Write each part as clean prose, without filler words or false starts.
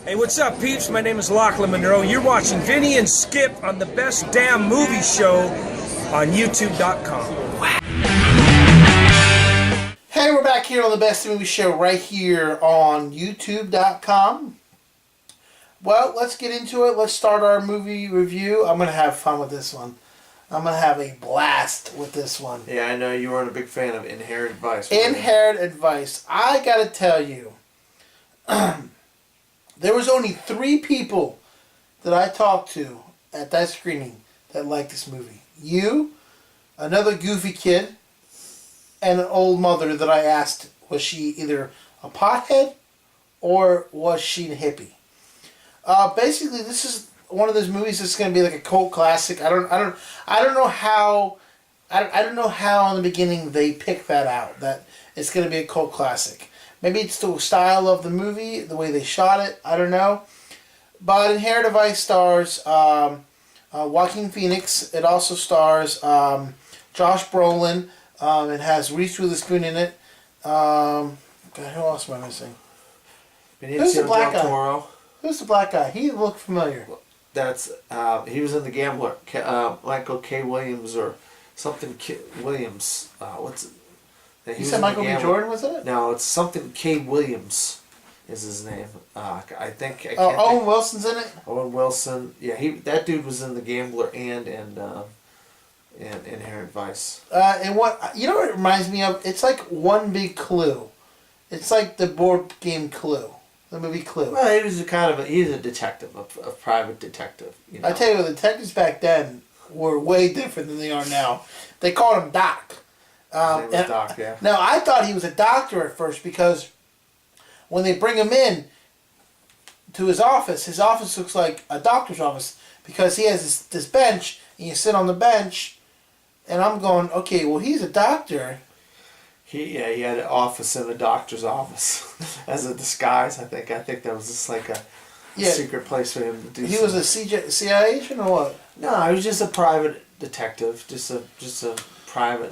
Hey, what's up, peeps? My name is Lachlan Monroe. You're watching Vinny and Skip on the Best Damn Movie Show on YouTube.com. Hey, we're back here on the Best Movie Show right here on YouTube.com. Well, let's get into it. Let's start our movie review. I'm going to have fun with this one. I'm going to have a blast with this one. Yeah, I know you weren't a big fan of Inherent Vice. Inherent Vice. I got to tell you, there was only 3 people that I talked to at that screening that liked this movie. You, another goofy kid, and an old mother that I asked, was she either a pothead or was she a hippie? Basically, this is one of those movies that's going to be like a cult classic. I don't know how in the beginning they picked that out, that it's going to be a cult classic. Maybe it's the style of the movie, the way they shot it. I don't know. But Inherent Vice stars Joaquin Phoenix. It also stars Josh Brolin. It has Reese Witherspoon in it. God, who else am I missing? Who's the black guy? Who's the black guy? He looked familiar. That's he was in The Gambler. Michael K. Williams or something Williams. What's it? You said Michael B. Jordan was in it? No, it's something K. Williams is his name. I think. Owen Wilson's in it? Owen Wilson. Yeah, that dude was in The Gambler and Inherent Vice. And what it reminds me of? It's like One Big Clue. It's like the board game Clue, the movie Clue. Well, he was he's a detective, a private detective. You know? I tell you what, the detectives back then were way different than they are now. They called him Doc. Doc, yeah. Now, I thought he was a doctor at first because when they bring him in to his office looks like a doctor's office because he has this bench and you sit on the bench, and I'm going, okay, well, he's a doctor. He had an office in a doctor's office as a disguise. I think that was just like a secret place for him to do. He was a CIA agent or what? No, he was just a private detective, just a private.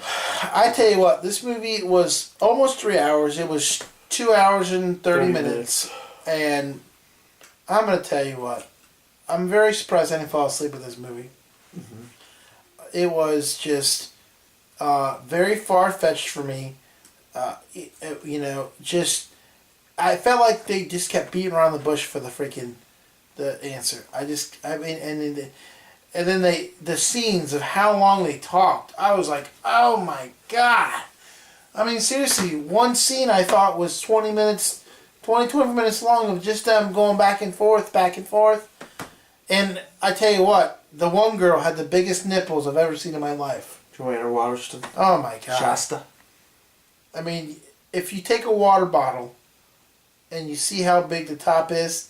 I tell you what, this movie was almost 3 hours. It was 2 hours and 30 minutes. And I'm going to tell you what, I'm very surprised I didn't fall asleep with this movie. Mm-hmm. It was just very far-fetced for me. I felt like they just kept beating around the bush for the answer. And then the scenes of how long they talked, I was like, oh my God. I mean, seriously, one scene I thought was 20 minutes long of just them going back and forth. And I tell you what, the one girl had the biggest nipples I've ever seen in my life. Joanna Waterston. Oh my God. Shasta. I mean, if you take a water bottle and you see how big the top is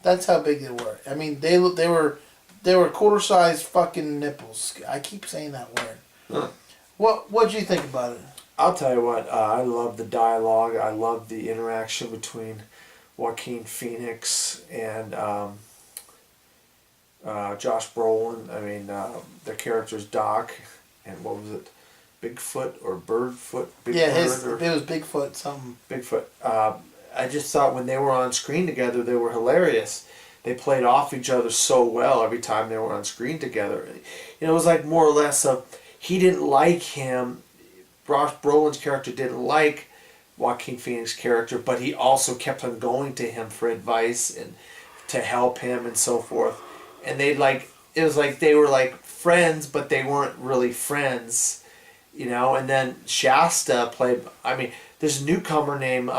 that's how big they were. I mean, they were quarter-sized fucking nipples. I keep saying that word. Huh. What'd you think about it? I'll tell you what, I love the dialogue. I love the interaction between Joaquin Phoenix and Josh Brolin. I mean, their character's Doc, and what was it? Bigfoot or Birdfoot? It was Bigfoot something. Bigfoot. I just thought when they were on screen together, they were hilarious. They played off each other so well every time they were on screen together. It was like more or less he didn't like him. Josh Brolin's character didn't like Joaquin Phoenix's character, but he also kept on going to him for advice and to help him and so forth. And it was like they were like friends, but they weren't really friends, And then Shasta there's a newcomer named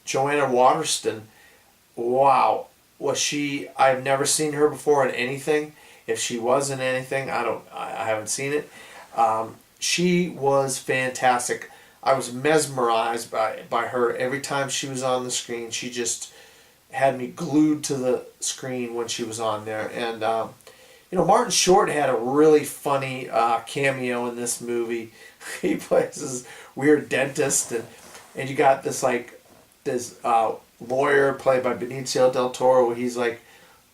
Joanna Waterston. Wow. I've never seen her before in anything. If she was in anything, I haven't seen it. She was fantastic. I was mesmerized by her. Every time she was on the screen, she just had me glued to the screen when she was on there. And, Martin Short had a really funny cameo in this movie. He plays this weird dentist, and you got this lawyer played by Benicio del Toro. He's like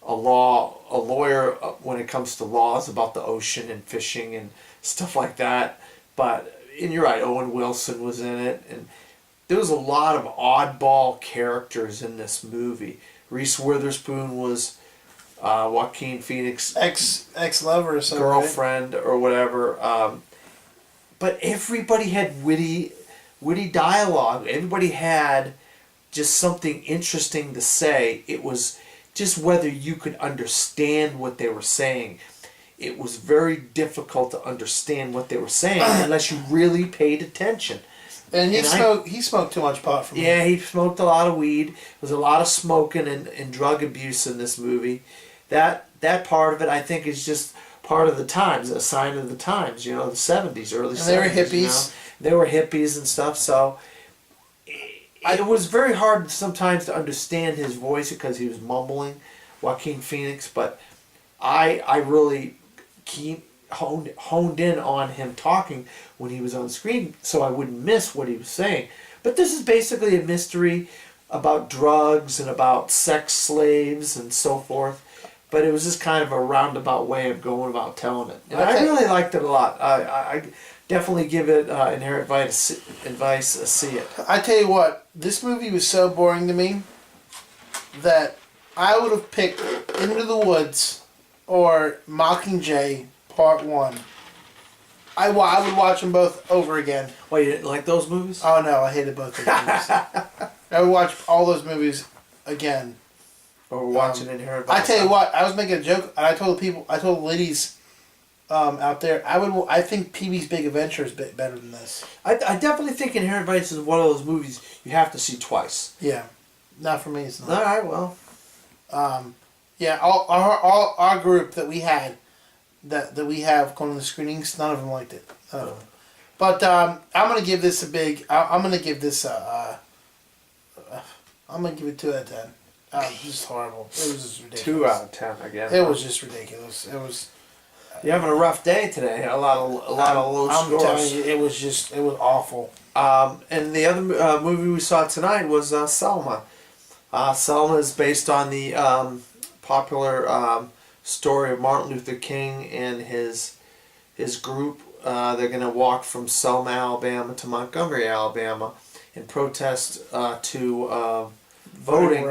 a lawyer when it comes to laws about the ocean and fishing and stuff like that. And you're right, Owen Wilson was in it, and there was a lot of oddball characters in this movie. Reese Witherspoon was Joaquin Phoenix ex lover or something. girlfriend or whatever. But everybody had witty dialogue. Everybody had just something interesting to say. It was just whether you could understand what they were saying. It was very difficult to understand what they were saying unless you really paid attention. And he smoked too much pot for me. Yeah, he smoked a lot of weed. There was a lot of smoking and drug abuse in this movie. That part of it, I think, is just part of the times, a sign of the times. You know, the 70s, early 70s. And they were hippies. You know? They were hippies and stuff, so it was very hard sometimes to understand his voice because he was mumbling, Joaquin Phoenix, but I really honed in on him talking when he was on screen so I wouldn't miss what he was saying. But this is basically a mystery about drugs and about sex slaves and so forth. But it was just kind of a roundabout way of going about telling it. And I really liked it a lot. I definitely give it Inherent Vice a see it. I tell you what, this movie was so boring to me that I would have picked Into the Woods or Mockingjay Part 1. I would watch them both over again. Why, you didn't like those movies? Oh no, I hated both those movies. I would watch all those movies again. Or watching Inherent Vice? I tell you what, I was making a joke, and I told the ladies out there, I think Pee-wee's Big Adventure is better than this. I definitely think Inherent Vice is one of those movies you have to see twice. Yeah, not for me. It's not. All right, well. Yeah, all our group that we had, that we have going to the screenings, none of them liked it. None of them. But I'm gonna give this I'm gonna give this I'm gonna give it 2 out of 10. Just horrible. It was just ridiculous. 2 out of 10 again. It was just ridiculous. It was. You're having a rough day today. A lot of low scores. I'm telling you, it was awful. And the other movie we saw tonight was Selma. Selma is based on the popular story of Martin Luther King and his group. They're going to walk from Selma, Alabama to Montgomery, Alabama in protest to voting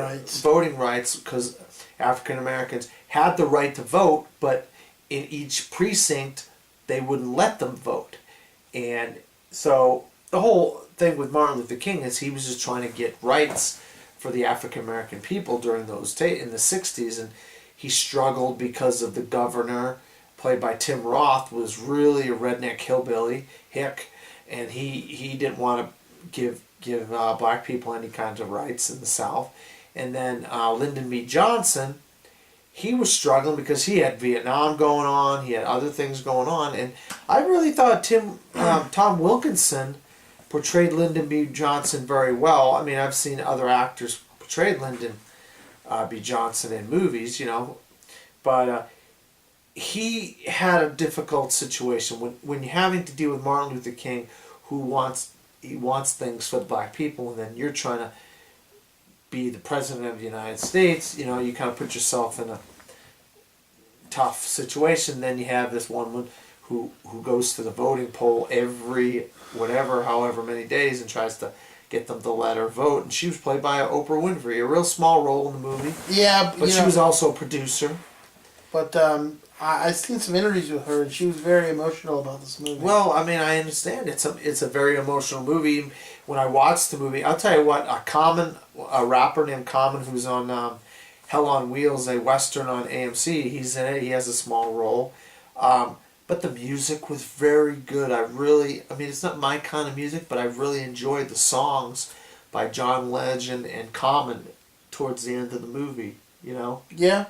rights, because African Americans had the right to vote, but in each precinct they wouldn't let them vote. And so the whole thing with Martin Luther King is he was just trying to get rights for the African American people during those in the 60s, and he struggled because of the governor, played by Tim Roth, was really a redneck hillbilly hick, and he didn't want to give black people any kinds of rights in the South. And then Lyndon B. Johnson, he was struggling because he had Vietnam going on, he had other things going on, and I really thought Tom Wilkinson portrayed Lyndon B. Johnson very well. I mean, I've seen other actors portray Lyndon B. Johnson in movies, you know, but he had a difficult situation when you're having to deal with Martin Luther King, who wants things for the black people, and then you're trying to be the president of the United States. You know, you kind of put yourself in a tough situation. Then you have this woman who goes to the voting poll every however many days and tries to get them to let her vote. And she was played by Oprah Winfrey, a real small role in the movie. Yeah, but she was also a producer. But I've seen some interviews with her, and she was very emotional about this movie. Well, I mean, I understand it's a very emotional movie. When I watched the movie, I'll tell you what, a rapper named Common, who's on Hell on Wheels, a Western on AMC, he's in it. He has a small role. But the music was very good. I mean, it's not my kind of music, but I really enjoyed the songs by John Legend and Common towards the end of the movie, you know? Yeah.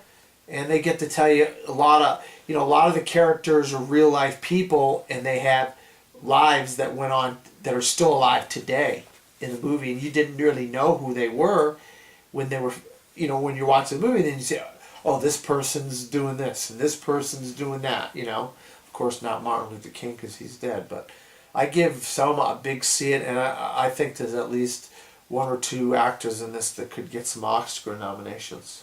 And they get to tell you a lot of the characters are real life people, and they have lives that went on that are still alive today in the movie, and you didn't really know who they were when they were, you know, when you're watching the movie. Then you say, oh, this person's doing this and this person's doing that, you know. Of course, not Martin Luther King because he's dead, but I give Selma a big see it, and I think there's at least 1 or 2 actors in this that could get some Oscar nominations.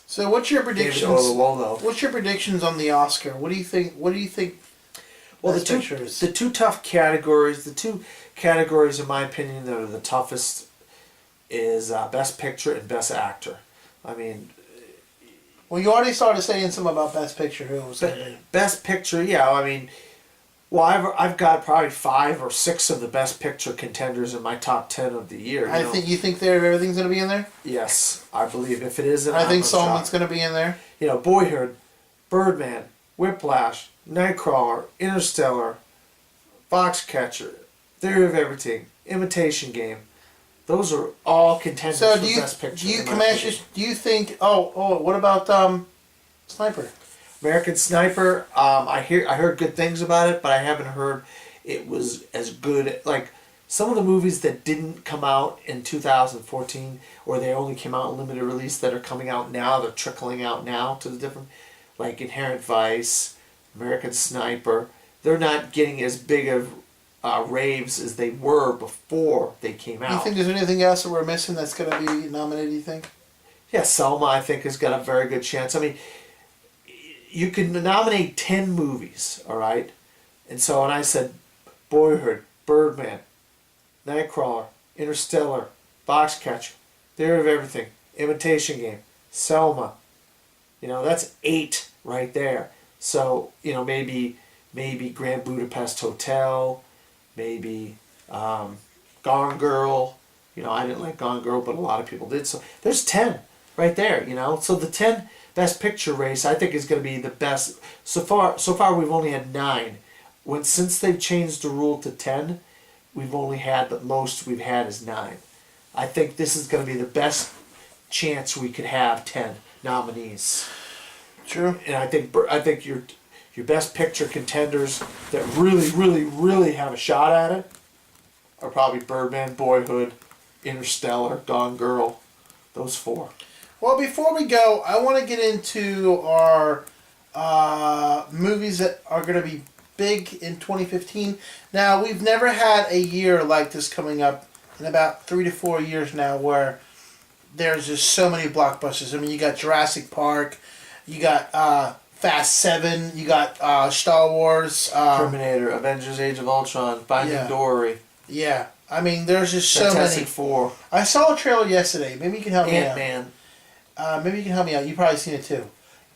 So, what's your predictions? What's your predictions on the Oscar? What do you think? Well, the two tough categories. The 2 categories, in my opinion, that are the toughest is Best Picture and Best Actor. I mean, Well, you already started saying something about Best Picture. Who it was going to be? Best Picture, yeah. I mean, well, I've got probably 5 or 6 of the Best Picture contenders in my top 10 of the year. You think everything's going to be in there? Yes, I believe if it isn't, I think I'm Salmon's shocked. going to be in there. Boyhood, Birdman, Whiplash, Nightcrawler, Interstellar, Foxcatcher, Theory of Everything, Imitation Game. Those are all contenders So for Best Picture. Do you think? What about Sniper? American Sniper. I heard good things about it, but I haven't heard it was as good. Like some of the movies that didn't come out in 2014, or they only came out in limited release that are coming out now. They're trickling out now to the different, like Inherent Vice, American Sniper. They're not getting as big of raves as they were before they came out. You think there's anything else that we're missing that's going to be nominated? You think? Yeah, Selma, I think, has got a very good chance. I mean, you can nominate 10 movies, all right? And I said Boyhood, Birdman, Nightcrawler, Interstellar, Foxcatcher, Theory of Everything, Imitation Game, Selma. That's 8 right there. So, maybe Grand Budapest Hotel, maybe Gone Girl. I didn't like Gone Girl, but a lot of people did. So there's 10 right there, So the 10 Best Picture race, I think, is going to be the best. So far we've only had 9. Since they've changed the rule to 10, we've only had, the most we've had is 9. I think this is going to be the best chance we could have 10 nominees. True. And I think your Best Picture contenders that really, really, really have a shot at it are probably Birdman, Boyhood, Interstellar, Gone Girl, those 4. Well, before we go, I want to get into our movies that are going to be big in 2015. Now, we've never had a year like this coming up in about 3 to 4 years now where there's just so many blockbusters. I mean, you got Jurassic Park, you got Fast 7, you got Star Wars. Terminator, Avengers Age of Ultron, Finding Dory. Yeah. I mean, there's just so Fantastic many. Four. I saw a trailer yesterday. Maybe you can help me out. Ant-Man. Maybe you can help me out. You've probably seen it too.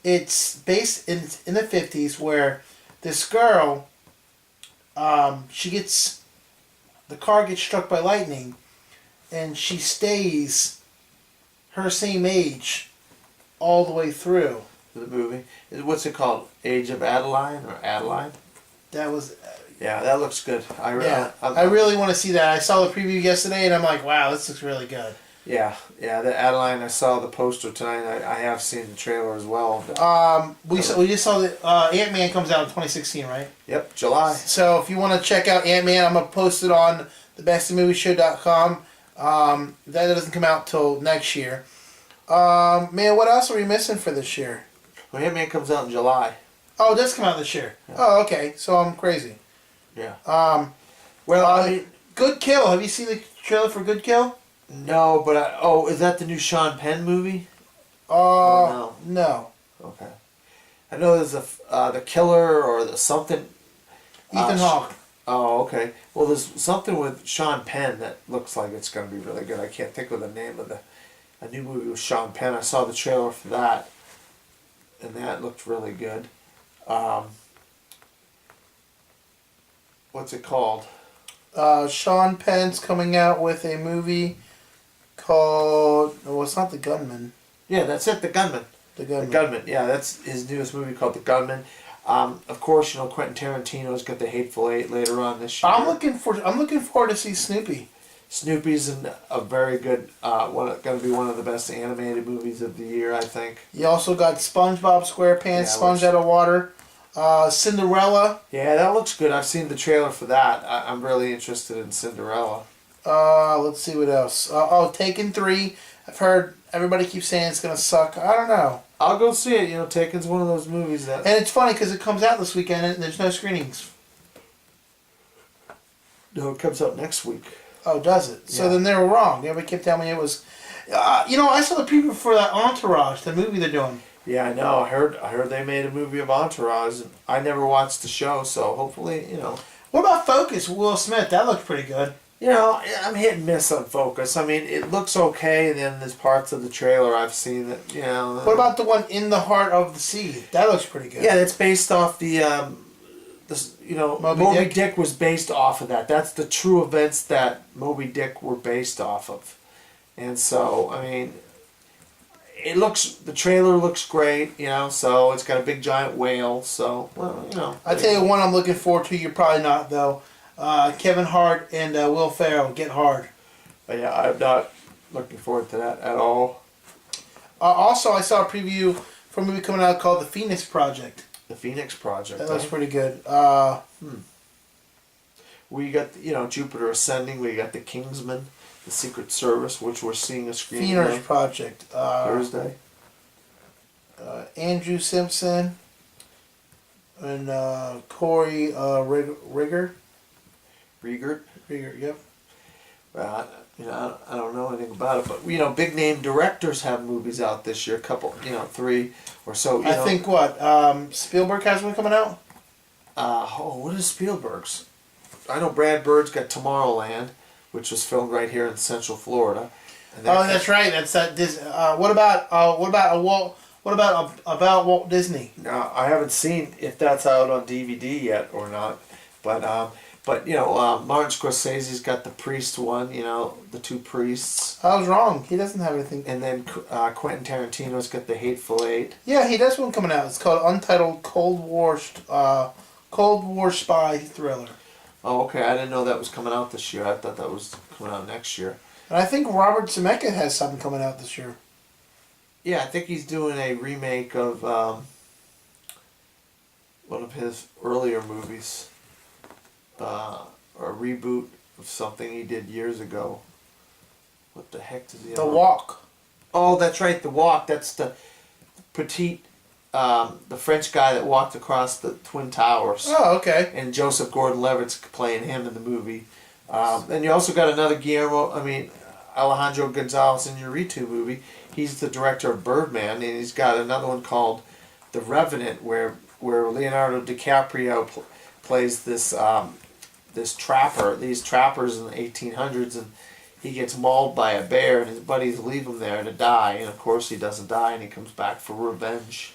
It's based in the 50s where this girl, the car gets struck by lightning, and she stays her same age all the way through. The movie. What's it called? Age of Adeline or Adeline? That was... Yeah, that looks good. I really want to see that. I saw the preview yesterday, and I'm like, wow, this looks really good. Yeah, the Adeline. I saw the poster tonight. I have seen the trailer as well. We just saw that Ant-Man comes out in 2016, right? Yep, July. So if you want to check out Ant-Man, I'm gonna post it on thebestofmovieshow.com. That doesn't come out till next year. Man, what else are we missing for this year? Well, Ant-Man comes out in July. Oh, it does come out this year. Yeah. Oh, okay. So I'm crazy. Yeah. I mean, Good Kill. Have you seen the trailer for Good Kill? No, but is that the new Sean Penn movie? No. Okay. I know there's the Killer or the something. Ethan Hawke. Oh, okay. Well, there's something with Sean Penn that looks like it's going to be really good. I can't think of the name of a new movie with Sean Penn. I saw the trailer for that, and that looked really good. What's it called? Sean Penn's coming out with a movie called... Oh, it's not The Gunman. Yeah, that's it. The Gunman. The Gunman. The Gunman. Yeah, that's his newest movie called The Gunman. Of course, Quentin Tarantino's got The Hateful Eight later on this year. I'm looking forward to see Snoopy. Snoopy's a very good going to be one of the best animated movies of the year, I think. You also got SpongeBob SquarePants, Sponge Out of Water, Cinderella. Yeah, that looks good. I've seen the trailer for that. I'm really interested in Cinderella. Let's see what else. Taken 3. I've heard everybody keeps saying it's going to suck. I don't know. I'll go see it. Taken's one of those movies that... And it's funny because it comes out this weekend and there's no screenings. No, it comes out next week. Oh, does it? So then they were wrong. Everybody kept telling me it was... I saw the preview for that Entourage, the movie they're doing. Yeah, I know. I heard they made a movie of Entourage. And I never watched the show, so hopefully, What about Focus, Will Smith? That looked pretty good. You know, I'm hit and miss on Focus. I mean, it looks okay, and then there's parts of the trailer I've seen that, you know. What about the one In the Heart of the Sea? That looks pretty good. Yeah, that's based off Moby Dick? Dick was based off of that. That's the true events that Moby Dick were based off of. And so, I mean, the trailer looks great, you know, so it's got a big giant whale, so, well, you know. I tell you one I'm looking forward to, you're probably not, though. Kevin Hart and Will Ferrell, Get Hard. But yeah, I'm not looking forward to that at all. Also, I saw a preview for a movie coming out called The Phoenix Project. The Phoenix Project. That looks pretty good. We got, Jupiter Ascending. We got The Kingsman, The Secret Service, which we're seeing a screening Phoenix of Project. Thursday. Andrew Simpson and Corey Rigger. Riegert. Yep. I don't know anything about it, but big name directors have movies out this year. A couple, 3 or so. I think Spielberg has one coming out. What is Spielberg's? I know Brad Bird's got Tomorrowland, which was filmed right here in Central Florida. And That's right. That's that. What about Walt Disney? Now, I haven't seen if that's out on DVD yet or not, but Martin Scorsese's got the Priest one. The two priests. I was wrong. He doesn't have anything. And then Quentin Tarantino's got the Hateful Eight. Yeah, he does one coming out. It's called Untitled Cold War spy thriller. Oh, okay. I didn't know that was coming out this year. I thought that was coming out next year. And I think Robert Zemeckis has something coming out this year. Yeah, I think he's doing a remake of one of his earlier movies. A reboot of something he did years ago. What the heck does he? The Walk. Oh, that's right, The Walk. That's the petite, the French guy that walked across the Twin Towers. Oh, okay. And Joseph Gordon-Levitt's playing him in the movie. And you also got another Alejandro Gonzalez Iñárritu movie. He's the director of Birdman, and he's got another one called The Revenant, where Leonardo DiCaprio plays this these trappers in the 1800s, and he gets mauled by a bear, and his buddies leave him there to die, and of course he doesn't die, and he comes back for revenge.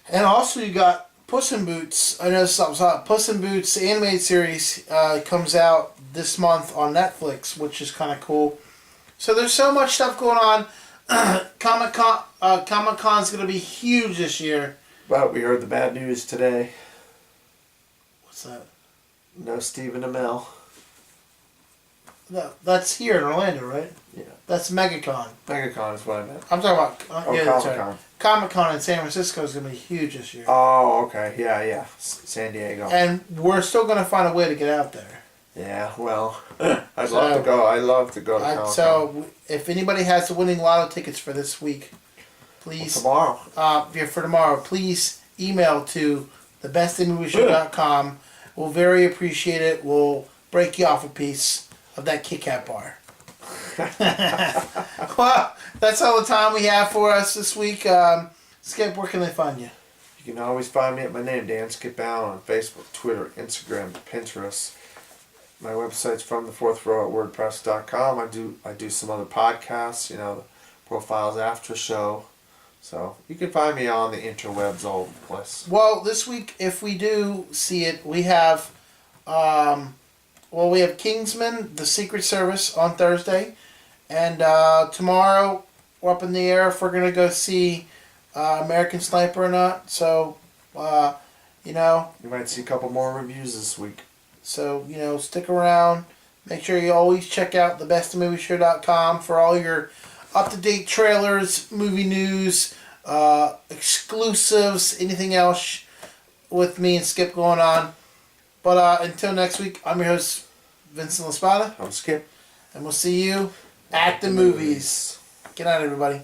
And also you got Puss in Boots. I know Puss in Boots animated series comes out this month on Netflix, which is kind of cool. So there's so much stuff going on. Comic-Con's going to be huge this year. But we heard the bad news today. What's that? No Stephen Amell. No, that's here in Orlando, right? Yeah. That's MegaCon. MegaCon is what I meant. I'm talking about Comic-Con. Comic-Con in San Francisco is going to be huge this year. Oh, okay. Yeah. San Diego. And we're still going to find a way to get out there. Yeah, well, I'd love to go. I'd love to go to Comic-Con. So, if anybody has the winning lotto tickets for this week, please... Tomorrow. For tomorrow, please email to thebestinmovieshow.com. We'll very appreciate it. We'll break you off a piece of that Kit Kat bar. Well, that's all the time we have for us this week. Skip, where can they find you? You can always find me at my name, Dan Skip Allen, on Facebook, Twitter, Instagram, Pinterest. My website's from the fourth row at wordpress.com. I do some other podcasts, the Profiles After Show. So you can find me on the interwebs all over the place. Well, this week, if we do see it, we have we have Kingsman, The Secret Service on Thursday, and tomorrow we're up in the air if we're gonna go see American Sniper or not. So you might see a couple more reviews this week. So stick around. Make sure you always check out thebestmovieshow.com for all your up-to-date trailers, movie news, exclusives, anything else with me and Skip going on. But until next week, I'm your host, Vincent LaSpada. I'm Skip. And we'll see you at the movies. Good night, everybody.